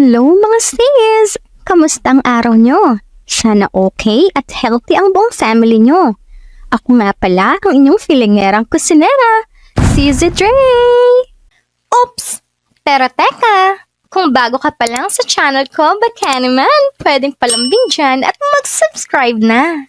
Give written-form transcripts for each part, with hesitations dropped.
Hello mga sis! Kamusta ang araw nyo? Sana okay at healthy ang buong family nyo. Ako nga pala ang inyong filingerang kusinera, Sisi Dre! Oops! Pero teka, kung bago ka pa lang sa channel ko, baka naman pwedeng palambing dyan at mag-subscribe na.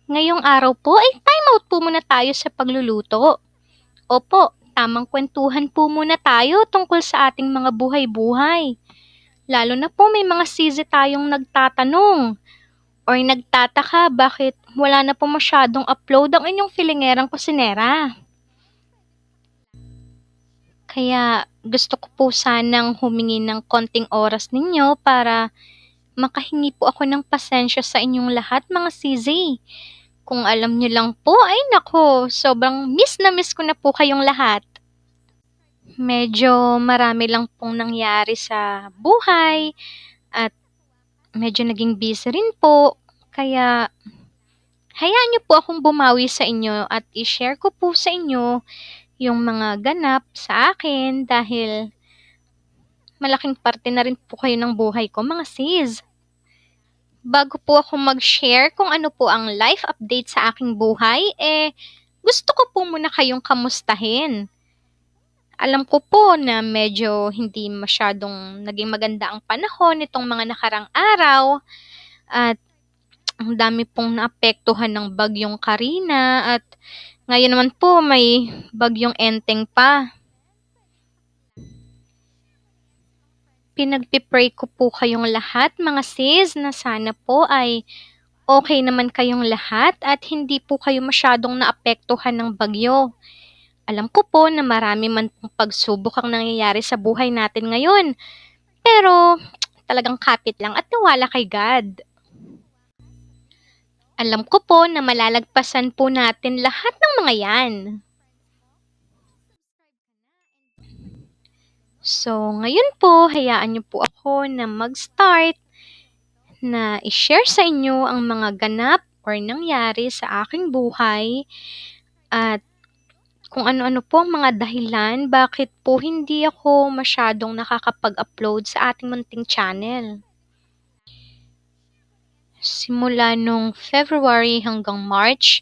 Ngayong araw po ay time out po muna tayo sa pagluluto. Opo, tamang kwentuhan po muna tayo tungkol sa ating mga buhay-buhay. Lalo na po may mga sisi tayong nagtatanong or nagtataka bakit wala na po masyadong upload ang inyong filingerang kusinera. Kaya gusto ko po sanang humingi ng konting oras ninyo para makahingi po ako ng pasensya sa inyong lahat mga sisi. Kung alam nyo lang po, ay nako, sobrang miss na miss ko na po kayong lahat. Medyo marami lang pong nangyari sa buhay at medyo naging busy rin po. Kaya hayaan niyo po akong bumawi sa inyo at i-share ko po sa inyo yung mga ganap sa akin dahil malaking parte na rin po kayo ng buhay ko mga sis. Bago po ako mag-share kung ano po ang life update sa aking buhay, gusto ko po muna kayong kamustahin. Alam ko po na medyo hindi masyadong naging maganda ang panahon nitong mga nakarang araw at ang dami pong naapektuhan ng bagyong Karina at ngayon naman po may bagyong Enteng pa. Pinagpipray ko po kayong lahat mga sis na sana po ay okay naman kayong lahat at hindi po kayo masyadong naapektuhan ng bagyo. Alam ko po na marami man pong pagsubok ang nangyayari sa buhay natin ngayon. Pero talagang kapit lang at tiwala kay God. Alam ko po na malalagpasan po natin lahat ng mga yan. So, ngayon po, hayaan niyo po ako na mag-start na i-share sa inyo ang mga ganap or nangyari sa aking buhay at kung ano-ano po ang mga dahilan bakit po hindi ako masyadong nakakapag-upload sa ating munting channel. Simula nung February hanggang March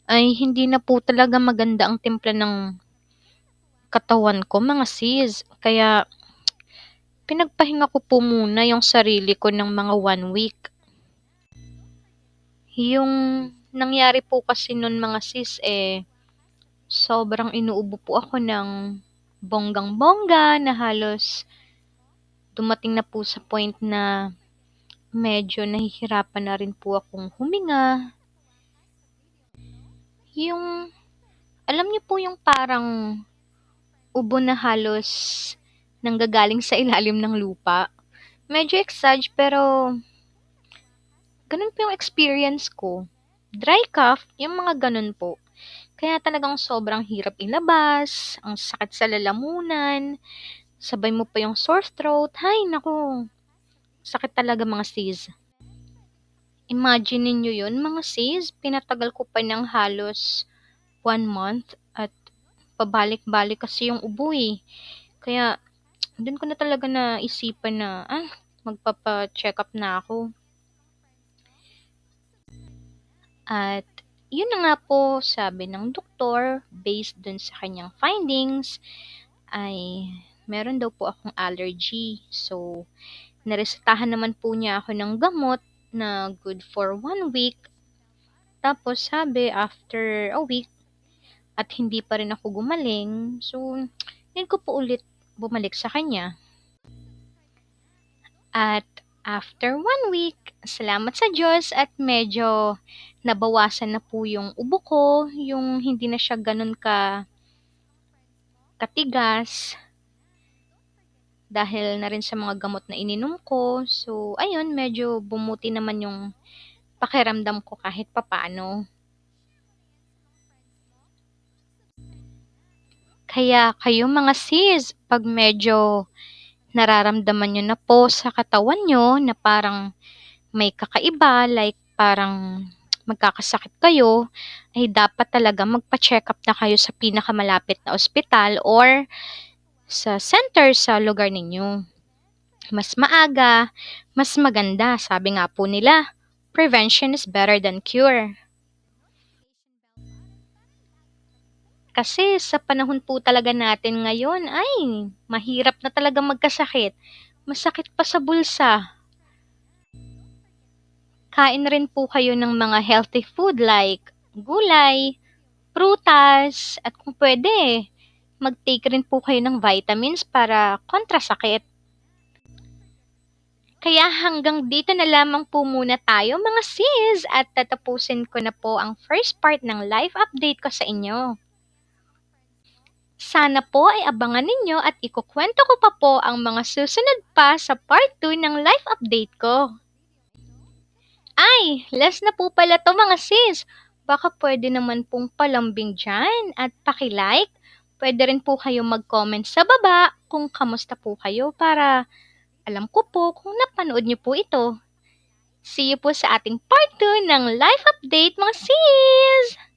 ay hindi na po talaga maganda ang timpla ng katawan ko mga sis. Kaya pinagpahinga ko po muna yung sarili ko ng mga 1 week. Yung nangyari po kasi nun mga sis sobrang inuubo po ako ng bonggang-bongga na halos dumating na po sa point na medyo nahihirapan na rin po akong huminga. Yung, alam niyo po yung parang ubo na halos nanggagaling sa ilalim ng lupa. Medyo exage pero ganun po yung experience ko. Dry cough, yung mga ganun po. Kaya talagang sobrang hirap ilabas, ang sakit sa lalamunan, sabay mo pa yung sore throat. Hay, naku, sakit talaga mga sis. Imagine niyo yun mga sis, pinatagal ko pa ng halos 1 month at pabalik-balik kasi yung ubo Kaya, doon ko na talaga naisipan na, magpapa-check up na ako. At, yun na nga po, sabi ng doktor, based dun sa kanyang findings, ay meron daw po akong allergy. So, naresetahan naman po niya ako ng gamot na good for 1 week. Tapos, sabi, after a week, at hindi pa rin ako gumaling, so, yun ko po ulit bumalik sa kanya. At after 1 week, salamat sa Diyos at medyo nabawasan na po yung ubo ko, yung hindi na siya ganun ka katigas dahil na rin sa mga gamot na ininom ko. So, ayun, medyo bumuti naman yung pakiramdam ko kahit papaano. Kaya kayo mga sis, pag medyo nararamdaman nyo na po sa katawan nyo na parang may kakaiba, like parang magkakasakit kayo, ay dapat talaga magpa-check up na kayo sa pinakamalapit na ospital or sa center sa lugar ninyo. Mas maaga, mas maganda. Sabi nga po nila, prevention is better than cure. Kasi sa panahon po talaga natin ngayon ay mahirap na talaga magkasakit. Masakit pa sa bulsa. Kain rin po kayo ng mga healthy food like gulay, prutas, at kung pwede, mag-take rin po kayo ng vitamins para kontrasakit. Kaya hanggang dito na lamang po muna tayo mga sis at tatapusin ko na po ang first part ng life update ko sa inyo. Sana po ay abangan ninyo at ikukwento ko pa po ang mga susunod pa sa part 2 ng life update ko. Ay, last na po pala to mga sis. Baka pwede naman pong palambing dyan at paki-like. Pwede rin po kayo mag-comment sa baba kung kamusta po kayo para alam ko po kung napanood niyo po ito. See you po sa ating part 2 ng life update mga sis!